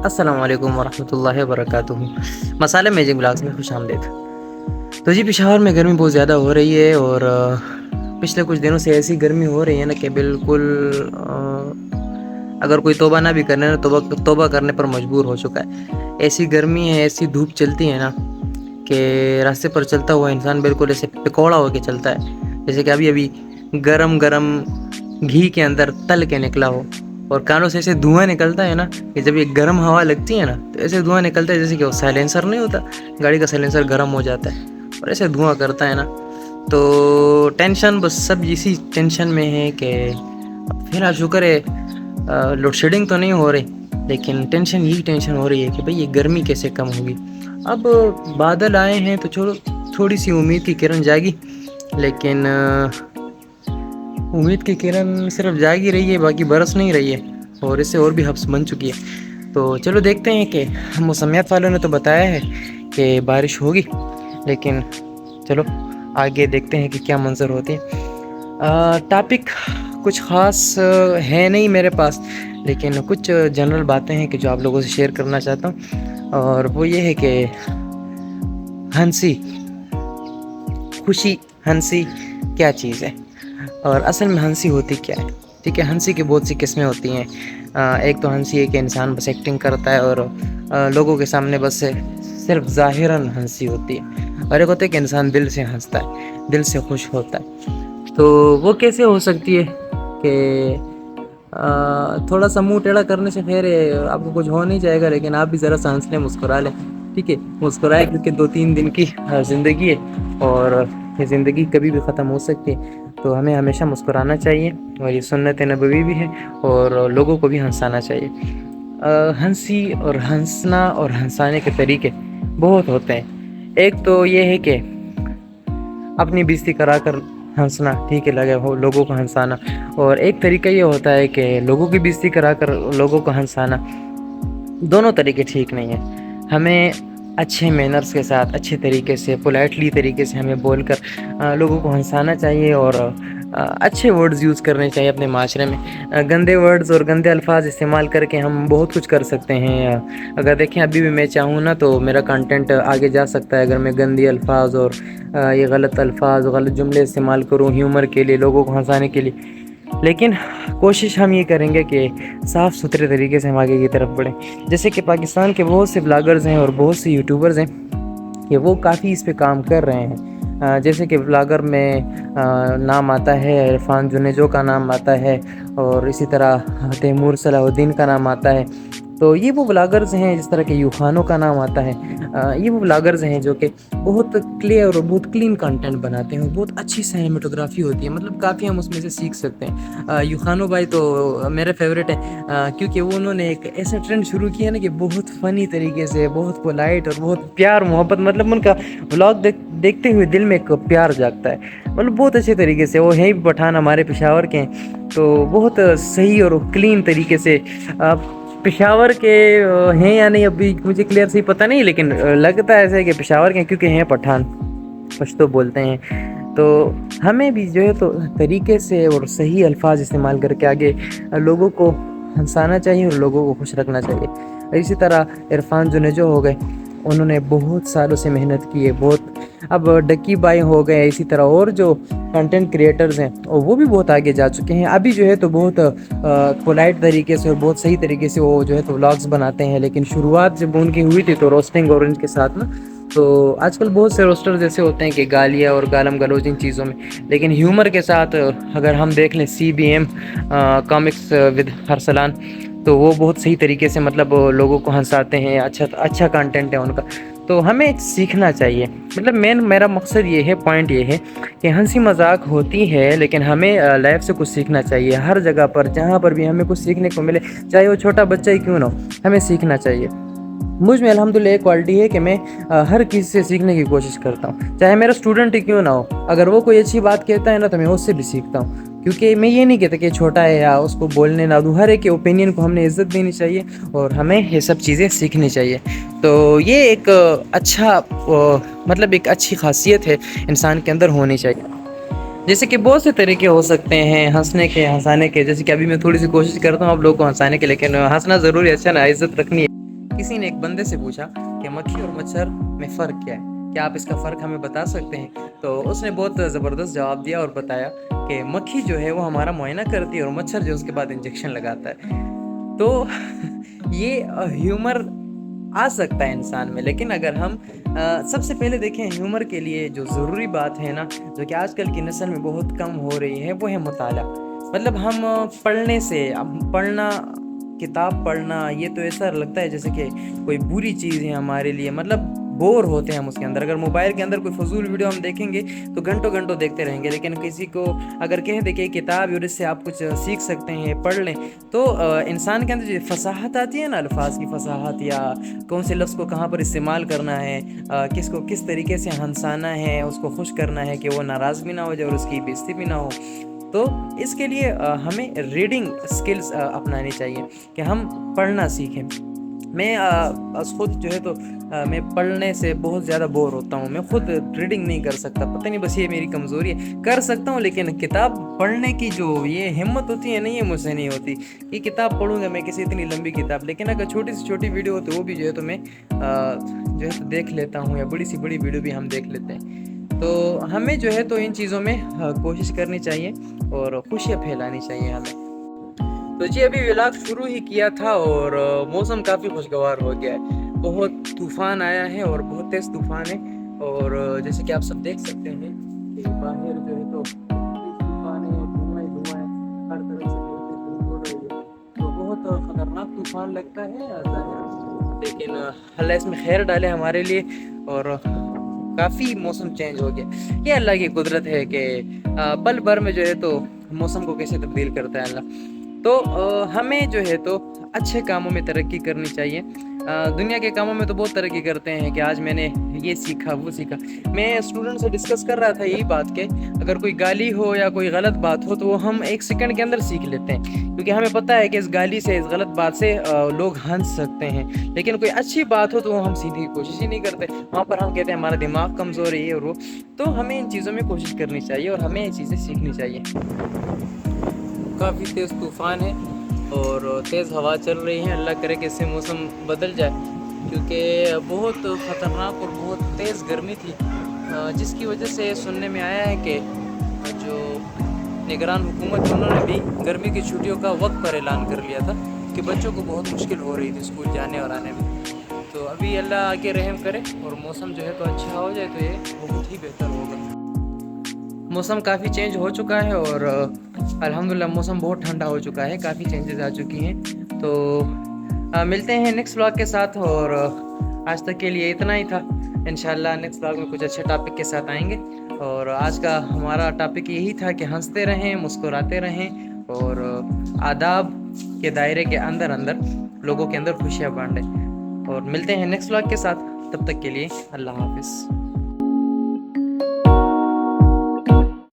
السلام علیکم ورحمۃ اللہ وبرکاتہ۔ مسالہ میجنگ بلاگز میں خوش آمدید۔ تو جی پشاور میں گرمی بہت زیادہ ہو رہی ہے، اور پچھلے کچھ دنوں سے ایسی گرمی ہو رہی ہے نا کہ بالکل اگر کوئی توبہ نہ بھی کرنے نا توبہ کرنے پر مجبور ہو چکا ہے۔ ایسی گرمی ہے، ایسی دھوپ چلتی ہے نا کہ راستے پر چلتا ہوا انسان بالکل ایسے پکوڑا ہو کے چلتا ہے، جیسے کہ ابھی گرم گرم گھی کے اندر تل کے نکلا ہو، اور کانوں سے ایسے دھواں نکلتا ہے نا کہ جب یہ گرم ہوا لگتی ہے نا تو ایسے دھواں نکلتا ہے جیسے کہ وہ سائلنسر نہیں ہوتا، گاڑی کا سائلنسر گرم ہو جاتا ہے اور ایسے دھواں کرتا ہے نا۔ تو ٹینشن بس سب اسی ٹینشن میں ہے کہ پھر آپ شکر ہے لوڈ شیڈنگ تو نہیں ہو رہی، لیکن ٹینشن یہی ٹینشن ہو رہی ہے کہ بھئی یہ گرمی کیسے کم ہوگی۔ اب بادل آئے ہیں تو تھوڑی سی امید کی کرن جاگی، لیکن امید کی کرن صرف جاگ ہی رہی ہے، باقی برس نہیں رہی ہے، اور اس سے اور بھی حبس بن چکی ہے۔ تو چلو دیکھتے ہیں کہ موسمیات والوں نے تو بتایا ہے کہ بارش ہوگی، لیکن چلو آگے دیکھتے ہیں کہ کیا منظر ہوتے ہیں۔ ٹاپک کچھ خاص ہے نہیں میرے پاس، لیکن کچھ جنرل باتیں ہیں کہ جو آپ لوگوں سے شیئر کرنا چاہتا ہوں، اور وہ یہ ہے کہ ہنسی، خوشی، ہنسی کیا چیز ہے، اور اصل میں ہنسی ہوتی کیا ہے۔ ٹھیک ہے، ہنسی کی بہت سی قسمیں ہوتی ہیں۔ ایک تو ہنسی ہے کہ انسان بس ایکٹنگ کرتا ہے اور لوگوں کے سامنے بس صرف ظاہراً ہنسی ہوتی ہے، اور ایک ہوتا ہے کہ انسان دل سے ہنستا ہے، دل سے خوش ہوتا ہے۔ تو وہ کیسے ہو سکتی ہے کہ تھوڑا سا منہ ٹیڑھا کرنے سے خیر آپ کو کچھ ہو نہیں جائے گا، لیکن آپ بھی ذرا سا ہنس لیں، مسکرا لیں۔ ٹھیک ہے، مسکرائے، کیونکہ 2-3 دن کی زندگی ہے، اور یہ زندگی کبھی بھی ختم ہو سکتی ہے، تو ہمیں ہمیشہ مسکرانا چاہیے، اور یہ سنت نبوی بھی ہے، اور لوگوں کو بھی ہنسانا چاہیے۔ ہنسی اور ہنسنا اور ہنسانے کے طریقے بہت ہوتے ہیں۔ ایک تو یہ ہے کہ اپنی بےزتی کرا کر ہنسنا، ٹھیک ہے، لگے ہو لوگوں کو ہنسانا، اور ایک طریقہ یہ ہوتا ہے کہ لوگوں کی بےزتی کرا کر لوگوں کو ہنسانا۔ دونوں طریقے ٹھیک نہیں ہیں۔ ہمیں اچھے مینرز کے ساتھ، اچھے طریقے سے، پولائٹلی طریقے سے ہمیں بول کر لوگوں کو ہنسانا چاہیے، اور اچھے ورڈز یوز کرنے چاہیے اپنے معاشرے میں۔ گندے ورڈز اور گندے الفاظ استعمال کر کے ہم بہت کچھ کر سکتے ہیں۔ اگر دیکھیں ابھی بھی میں چاہوں نا تو میرا کنٹینٹ آگے جا سکتا ہے، اگر میں گندے الفاظ اور یہ غلط الفاظ، غلط جملے استعمال کروں ہیومر کے لیے، لوگوں کو ہنسانے کے لیے، لیکن کوشش ہم یہ کریں گے کہ صاف ستھرے طریقے سے ہم آگے کی طرف بڑھیں۔ جیسے کہ پاکستان کے بہت سے بلاگرز ہیں اور بہت سے یوٹیوبرز ہیں کہ وہ کافی اس پہ کام کر رہے ہیں۔ جیسے کہ بلاگر میں نام آتا ہے عرفان جنیجو کا نام آتا ہے، اور اسی طرح تیمور صلاح الدین کا نام آتا ہے۔ تو یہ وہ بلاگرز ہیں، جس طرح کہ یوخانوں کا نام آتا ہے۔ یہ وہ بلاگرز ہیں جو کہ بہت کلیئر اور بہت کلین کنٹینٹ بناتے ہیں، بہت اچھی سینیمیٹوگرافی ہوتی ہے، مطلب کافی ہم اس میں سے سیکھ سکتے ہیں۔ یوخانو بھائی تو میرے فیوریٹ ہے، کیونکہ انہوں نے ایک ایسا ٹرینڈ شروع کیا نا کہ بہت فنی طریقے سے، بہت پولائٹ اور بہت پیار محبت، مطلب ان کا ولاگ دیکھتے ہوئے دل میں ایک پیار جاگتا ہے، مطلب بہت اچھے طریقے سے۔ وہ ہیں بھی پٹھان، ہمارے پشاور کے ہیں، تو بہت صحیح اور کلین طریقے سے پشاور کے ہیں یا نہیں ابھی مجھے کلیئر صحیح پتہ نہیں، لیکن لگتا ہے ایسا ہے کہ پشاور کے ہیں، کیونکہ ہیں پٹھان، پشتو بولتے ہیں۔ تو ہمیں بھی جو ہے تو طریقے سے اور صحیح الفاظ استعمال کر کے آگے لوگوں کو ہنسانا چاہیے اور لوگوں کو خوش رکھنا چاہیے۔ اسی طرح عرفان جنیجو ہو گئے، انہوں نے بہت سالوں سے محنت کی ہے، اب ڈکی بائی ہو گئے، اسی طرح اور جو کنٹینٹ کریٹرز ہیں وہ بھی بہت آگے جا چکے ہیں۔ ابھی جو ہے تو بہت پولائٹ طریقے سے اور بہت صحیح طریقے سے وہ جو ہے تو ولاگز بناتے ہیں، لیکن شروعات جب ان کی ہوئی تھی تو روسٹنگ اور ان کے ساتھ نا، تو آج کل بہت سے روسٹرز ایسے ہوتے ہیں کہ گالیاں اور گالم گلوچ ان چیزوں میں، لیکن ہیومر کے ساتھ اگر ہم دیکھ لیں CBM کامکس ود ارسلان، تو وہ بہت صحیح طریقے سے مطلب لوگوں کو ہنساتے ہیں، اچھا کنٹینٹ ہے ان کا۔ تو ہمیں سیکھنا چاہیے، مطلب میرا مقصد یہ ہے، پوائنٹ یہ ہے کہ ہنسی مذاق ہوتی ہے، لیکن ہمیں لائف سے کچھ سیکھنا چاہیے۔ ہر جگہ پر جہاں پر بھی ہمیں کچھ سیکھنے کو ملے، چاہے وہ چھوٹا بچہ ہی کیوں نہ ہو، ہمیں سیکھنا چاہیے۔ مجھ میں الحمدللہ ایک کوالٹی ہے کہ میں ہر کسی سے سیکھنے کی کوشش کرتا ہوں، چاہے میرا اسٹوڈنٹ ہی کیوں نہ ہو، اگر وہ کوئی اچھی بات کہتا ہے نا تو میں اس سے بھی سیکھتا ہوں، کیونکہ میں یہ نہیں کہتا کہ چھوٹا ہے یا اس کو بولنے نہ دوں، ہر ایک کے اوپینین کو ہم نے عزت دینی چاہیے اور ہمیں یہ سب چیزیں سیکھنی چاہیے۔ تو یہ ایک اچھا مطلب ایک اچھی خاصیت ہے انسان کے اندر ہونی چاہیے۔ جیسے کہ بہت سے طریقے ہو سکتے ہیں ہنسنے کے، ہنسانے کے، جیسے کہ ابھی میں تھوڑی سی کوشش کرتا ہوں آپ لوگوں کو ہنسانے کے، لیکن ہنسنا ضروری ہے، اچھا نا، عزت رکھنی ہے۔ کسی نے ایک بندے سے پوچھا کہ مکھی اور مچھر میں فرق کیا ہے، کیا آپ اس کا فرق ہمیں بتا سکتے ہیں؟ تو اس نے بہت زبردست جواب دیا اور بتایا کہ مکھی جو ہے وہ ہمارا معائنہ کرتی ہے اور مچھر جو اس کے بعد انجیکشن لگاتا ہے۔ تو یہ ہیومر آ سکتا ہے انسان میں، لیکن اگر ہم سب سے پہلے دیکھیں ہیومر کے لیے جو ضروری بات ہے نا، جو کہ آج کل کی نسل میں بہت کم ہو رہی ہے، وہ ہے مطالعہ۔ مطلب ہم پڑھنے سے، اب پڑھنا، کتاب پڑھنا، یہ تو ایسا لگتا ہے جیسے کہ کوئی بری چیز ہے ہمارے لیے، مطلب بور ہوتے ہیں ہم اس کے اندر۔ اگر موبائل کے اندر کوئی فضول ویڈیو ہم دیکھیں گے تو گھنٹوں گھنٹوں دیکھتے رہیں گے، لیکن کسی کو اگر کہہ دیں کہ کتاب اور اس سے آپ کچھ سیکھ سکتے ہیں، پڑھ لیں، تو انسان کے اندر جو فصاحت آتی ہے نا، الفاظ کی فصاحت، یا کون سے لفظ کو کہاں پر استعمال کرنا ہے، کس کو کس طریقے سے ہنسانا ہے، اس کو خوش کرنا ہے کہ وہ ناراض بھی نہ ہو جائے اور اس کی بے عزتی بھی نہ ہو، تو اس کے لیے ہمیں ریڈنگ سکلز اپنانی چاہیے کہ ہم پڑھنا سیکھیں۔ میں خود جو ہے تو میں پڑھنے سے بہت زیادہ بور ہوتا ہوں، میں خود ریڈنگ نہیں کر سکتا، پتہ نہیں بس یہ میری کمزوری ہے۔ کر سکتا ہوں لیکن کتاب پڑھنے کی جو یہ ہمت ہوتی ہے نا، یہ مجھ سے نہیں ہوتی کہ کتاب پڑھوں گا میں کسی اتنی لمبی کتاب، لیکن اگر چھوٹی سی چھوٹی ویڈیو ہو تو وہ بھی جو ہے تو میں جو ہے تو دیکھ لیتا ہوں، یا بڑی سی بڑی ویڈیو بھی ہم دیکھ لیتے ہیں۔ تو ہمیں جو ہے تو ان چیزوں میں کوشش کرنی چاہیے اور خوشیاں پھیلانی چاہیے ہمیں۔ تو جی ابھی ولاگ شروع ہی کیا تھا اور موسم کافی خوشگوار ہو گیا ہے، بہت طوفان آیا ہے اور بہت تیز طوفان ہے، اور جیسے کہ آپ سب دیکھ سکتے ہیں کہ باہر جو ہے تو طوفان ہے، دھواں دھواں ہے، ہر طرف سے دھوپ ہو رہی ہے، تو بہت خطرناک طوفان لگتا ہے ظاہر، لیکن اللہ اس میں خیر ڈالے ہمارے لیے، اور کافی موسم چینج ہو گیا۔ یہ اللہ کی قدرت ہے کہ پل بھر میں جو ہے تو موسم کو کیسے تبدیل کرتا ہے اللہ۔ تو ہمیں جو ہے تو اچھے کاموں میں ترقی کرنی چاہیے۔ دنیا کے کاموں میں تو بہت ترقی کرتے ہیں کہ آج میں نے یہ سیکھا وہ سیکھا۔ میں اسٹوڈنٹ سے ڈسکس کر رہا تھا یہی بات کہ اگر کوئی گالی ہو یا کوئی غلط بات ہو تو وہ ہم 1 سیکنڈ کے اندر سیکھ لیتے ہیں، کیونکہ ہمیں پتہ ہے کہ اس گالی سے، اس غلط بات سے لوگ ہنس سکتے ہیں، لیکن کوئی اچھی بات ہو تو وہ ہم سیکھنے کی کوشش ہی نہیں کرتے، وہاں پر ہم کہتے ہیں ہمارا دماغ کمزور ہے یہ اور وہ۔ تو ہمیں ان چیزوں میں کوشش کرنی چاہیے اور ہمیں یہ چیزیں سیکھنی چاہیے۔ کافی تیز طوفان ہے اور تیز ہوا چل رہی ہے، اللہ کرے کہ اس سے موسم بدل جائے، کیونکہ بہت خطرناک اور بہت تیز گرمی تھی، جس کی وجہ سے سننے میں آیا ہے کہ جو نگران حکومت انہوں نے بھی گرمی کی چھٹیوں کا وقت پر اعلان کر لیا تھا کہ بچوں کو بہت مشکل ہو رہی تھی اسکول جانے اور آنے میں۔ تو ابھی اللہ آگے رحم کرے اور موسم جو ہے تو اچھا ہو جائے تو یہ بہت ہی بہتر ہوگا۔ موسم کافی چینج ہو چکا ہے اور الحمدللہ موسم بہت ٹھنڈا ہو چکا ہے، کافی چینجز آ چکی ہیں۔ تو ملتے ہیں نیکسٹ ولاگ کے ساتھ، اور آج تک کے لیے اتنا ہی تھا۔ انشاءاللہ نیکسٹ ولاگ میں کچھ اچھے ٹاپک کے ساتھ آئیں گے، اور آج کا ہمارا ٹاپک یہی تھا کہ ہنستے رہیں، مسکراتے رہیں، اور آداب کے دائرے کے اندر اندر لوگوں کے اندر خوشیاں بانٹیں۔ اور ملتے ہیں نیکسٹ ولاگ کے ساتھ، تب تک کے لیے اللہ حافظ۔